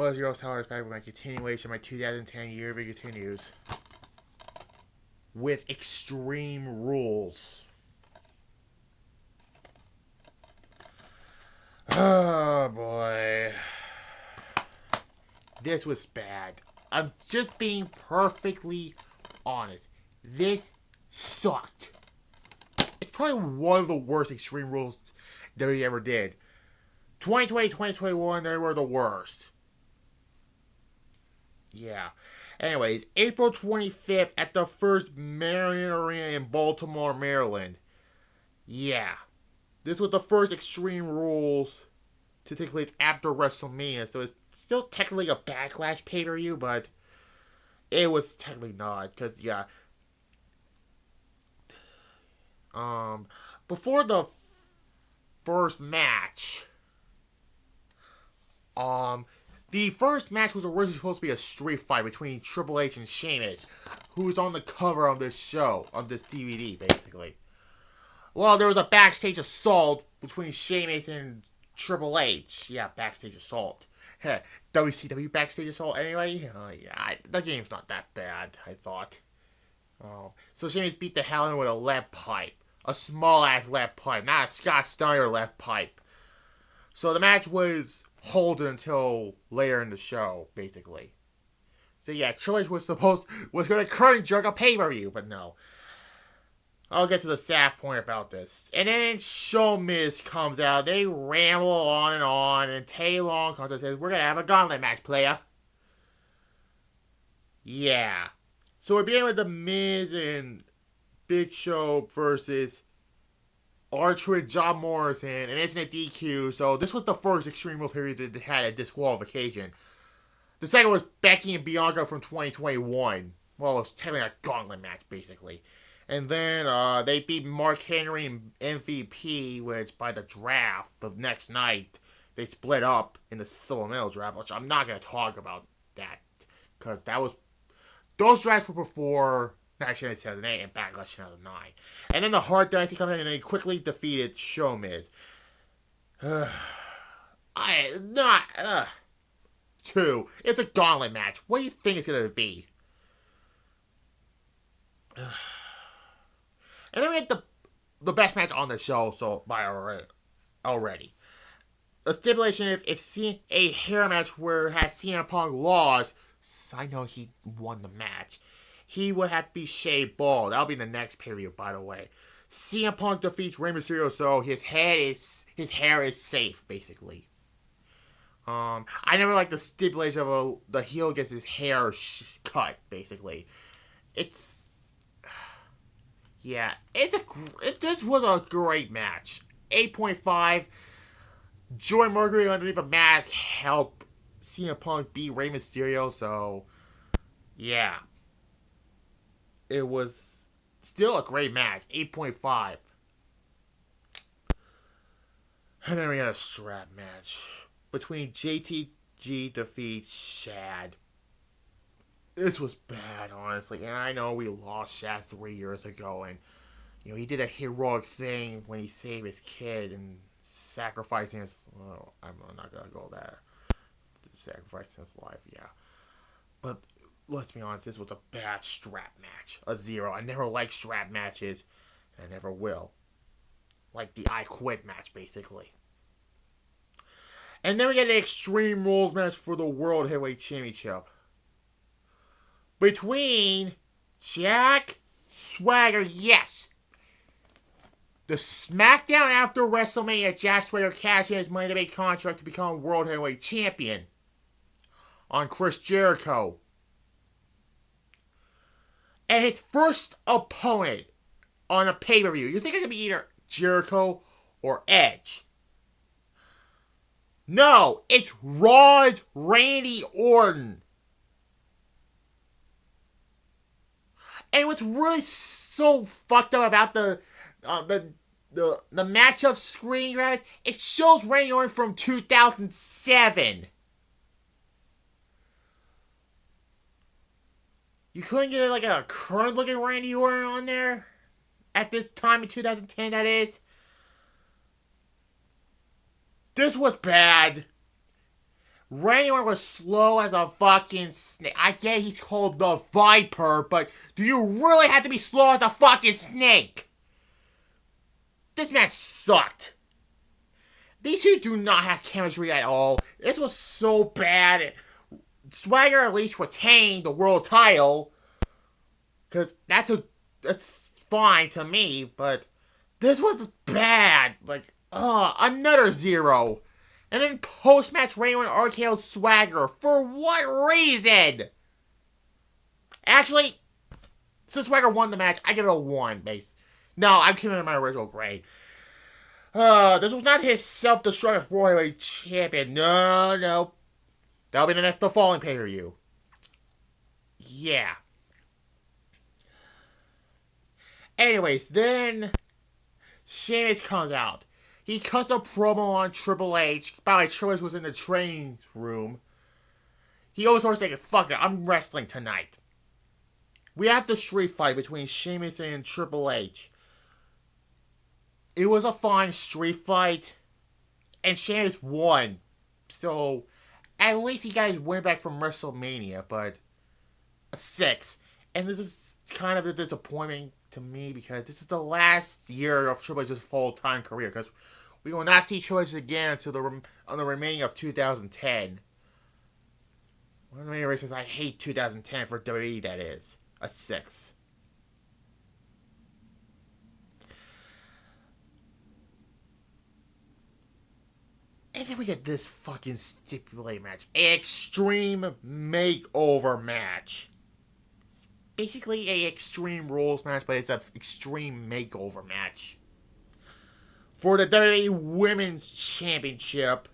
What is your host back with my continuation of my 2010 year review continues with Extreme Rules. Oh boy. This was bad. I'm just being perfectly honest. This sucked. It's probably one of the worst Extreme Rules that we ever did. 2020, 2021, they were the worst. Yeah. Anyways, April 25th at the First Maryland Arena in Baltimore, Maryland. Yeah. This was the first Extreme Rules to take place after WrestleMania, so it's still technically a Backlash pay-per-view, but it was technically not, because, yeah. Before the first match, the first match was originally supposed to be a street fight between Triple H and Sheamus, who's on the cover of this show, on this DVD, basically. Well, there was a backstage assault between Sheamus and Triple H. Yeah, backstage assault. WCW backstage assault, anyway? Yeah, the game's not that bad, I thought. So Sheamus beat the hell out of him with a lead pipe. A small-ass lead pipe, not a Scott Steiner lead pipe. So the match was halted until later in the show, basically. So yeah, Triple H was going to current jerk a pay-per-view, but no. I'll get to the sad point about this. And then Show Miz comes out. They ramble on, and Tay Long comes out and says, "We're going to have a gauntlet match, playa." Yeah. So we're beginning with The Miz and Big Show versus R-Truth, John Morrison, and it's in a DQ. So this was the first Extreme Rules period that had a disqualification. The second was Becky and Bianca from 2021. Well, it was technically a gauntlet match, basically. And then they beat Mark Henry and MVP, which by the draft the next night, they split up in the supplemental draft, which I'm not going to talk about that. Because those drafts were before Nash 2008 and Backlash 2009. And then the Hart Dynasty comes in and they quickly defeated Show Miz. Two. It's a gauntlet match. What do you think it's going to be? And then we had the best match on the show, so by already. The stipulation is if a hair match where has CM Punk lost, I know he won the match, he would have to be shaved bald. That'll be the next period, by the way. CM Punk defeats Rey Mysterio, so his hair is safe, basically. I never liked the stipulation of the heel gets his hair cut, basically. Yeah, this was a great match. 8.5. Joy Mercury underneath a mask helped CM Punk beat Rey Mysterio, so yeah. It was still a great match. 8.5. And then we had a strap match between JTG defeats Shad. This was bad, honestly, and I know we lost Shad 3 years ago, and he did a heroic thing when he saved his kid and sacrificing his. Oh, I'm not gonna go there. Sacrificing his life, yeah. But let's be honest, this was a bad strap match. A 0. I never liked strap matches, and I never will. Like the I Quit match, basically. And then we get an Extreme Rules match for the World Heavyweight Championship between Jack Swagger, yes. The SmackDown after WrestleMania, Jack Swagger cashed in his Money in the Bank contract to become World Heavyweight Champion on Chris Jericho. And his first opponent on a pay-per-view. You think it's going to be either Jericho or Edge? No, it's Raw's Randy Orton. And what's really so fucked up about the matchup screen, right? It shows Randy Orton from 2007. You couldn't get like a current looking Randy Orton on there at this time in 2010, that is. This was bad. Randy Orton was slow as a fucking snake. I get he's called the Viper, but do you really have to be slow as a fucking snake? This match sucked. These two do not have chemistry at all. This was so bad. Swagger at least retained the world title, because that's fine to me, but this was bad. Like, another 0. And then post-match Randy Orton RKO Swagger. For what reason? Actually, since Swagger won the match, I give it a 1 base. No, I'm keeping it in my original grade. This was not his self-destructive World Heavyweight Champion. No. That'll be the following pay-per-view. Yeah. Anyways, then Sheamus comes out. He cuts a promo on Triple H. By the way, Triple H was in the training room. He always starts saying, fuck it, I'm wrestling tonight. We have the street fight between Sheamus and Triple H. It was a fine street fight. And Sheamus won. So, at least he got his win back from WrestleMania. But, a 6. And this is kind of a disappointment to me, because this is the last year of Triple H's full-time career, because we will not see Triple H again until on the remaining of 2010. One of the main reasons I hate 2010 for WWE, that is. A 6. And then we get this fucking stipulated match. Extreme Makeover match. Basically a Extreme Rules match, but it's an Extreme Makeover match. For the WWE Women's Championship,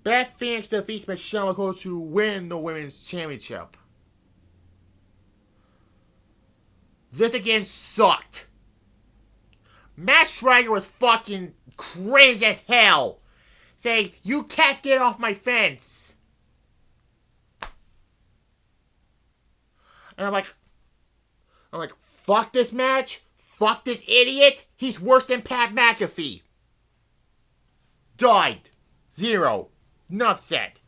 Beth Phoenix defeats Michelle McCool to win the Women's Championship. This again sucked. Matt Striker was fucking cringe as hell. Saying, you cats get off my fence. And I'm like, fuck this match. Fuck this idiot. He's worse than Pat McAfee. Died. 0. Enough said.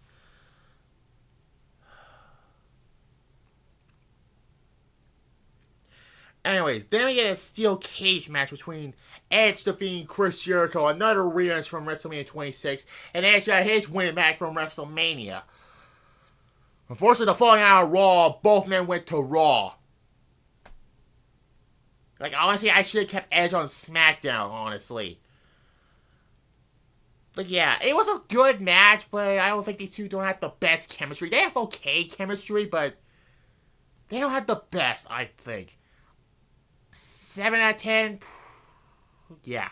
Anyways, then we get a steel cage match between Edge defeating Chris Jericho, another rematch from WrestleMania 26, and Edge got his win back from WrestleMania. Unfortunately, the following out of Raw, both men went to Raw. Like, honestly, I should have kept Edge on SmackDown, honestly. But yeah, it was a good match, but I don't think these two don't have the best chemistry. They have okay chemistry, but they don't have the best, I think. 7 out of 10? Yeah.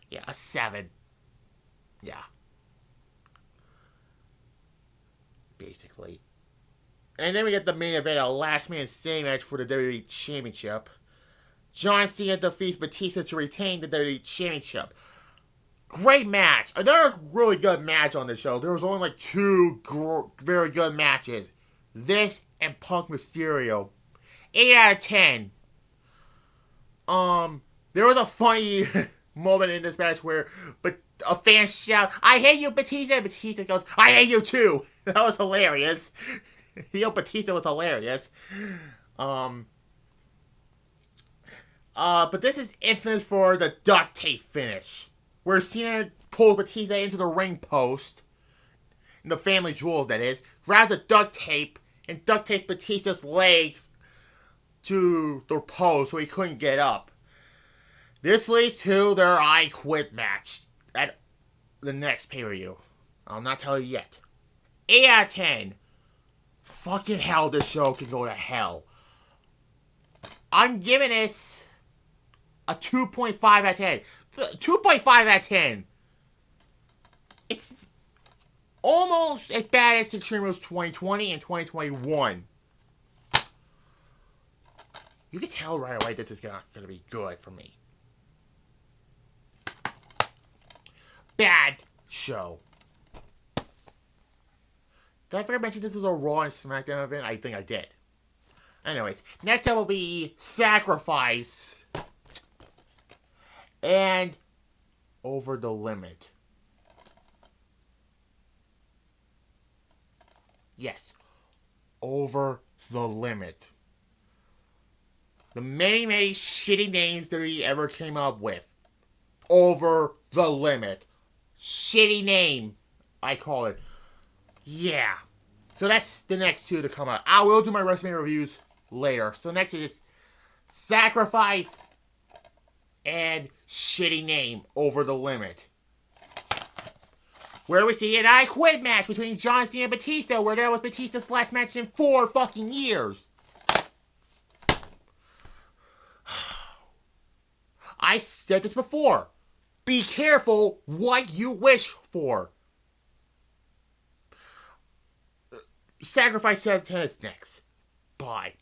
Yeah, a 7. Yeah. Basically. And then we get the main event, a last man standing match for the WWE Championship. John Cena defeats Batista to retain the WWE Championship. Great match. Another really good match on the show. There was only like 2 very good matches. This and Punk Mysterio. 8 out of 10. There was a funny moment in this match where a fan shout, "I hate you, Batista!" And Batista goes, "I hate you too!" That was hilarious. Batista was hilarious. But this is infamous for the duct tape finish, where Cena pulls Batista into the ring post, in the family jewels that is, grabs a duct tape, and duct tapes Batista's legs to the post so he couldn't get up. This leads to their I Quit match at the next pay-per-view. I'll not tell you yet. 8 out of 10. Fucking hell, this show can go to hell. I'm giving this a 2.5 out of 10. 2.5 out of 10. It's almost as bad as Extreme Rules 2020 and 2021. You can tell right away this is not going to be good for me. Bad show. Did I forget to mention this is a Raw and SmackDown event? I think I did. Anyways, next up will be Sacrifice and Over the Limit. Yes. Over the Limit. The many shitty names that he ever came up with. Over the Limit. Shitty name, I call it. Yeah. So that's the next two to come out. I will do my WrestleMania reviews later. So next is Sacrifice and Shitty Name, Over the Limit. Where we see an I Quit match between John Cena and Batista, where that was Batista's last match in 4 fucking years. I said this before. Be careful what you wish for. Sacrifice says tennis next. Bye.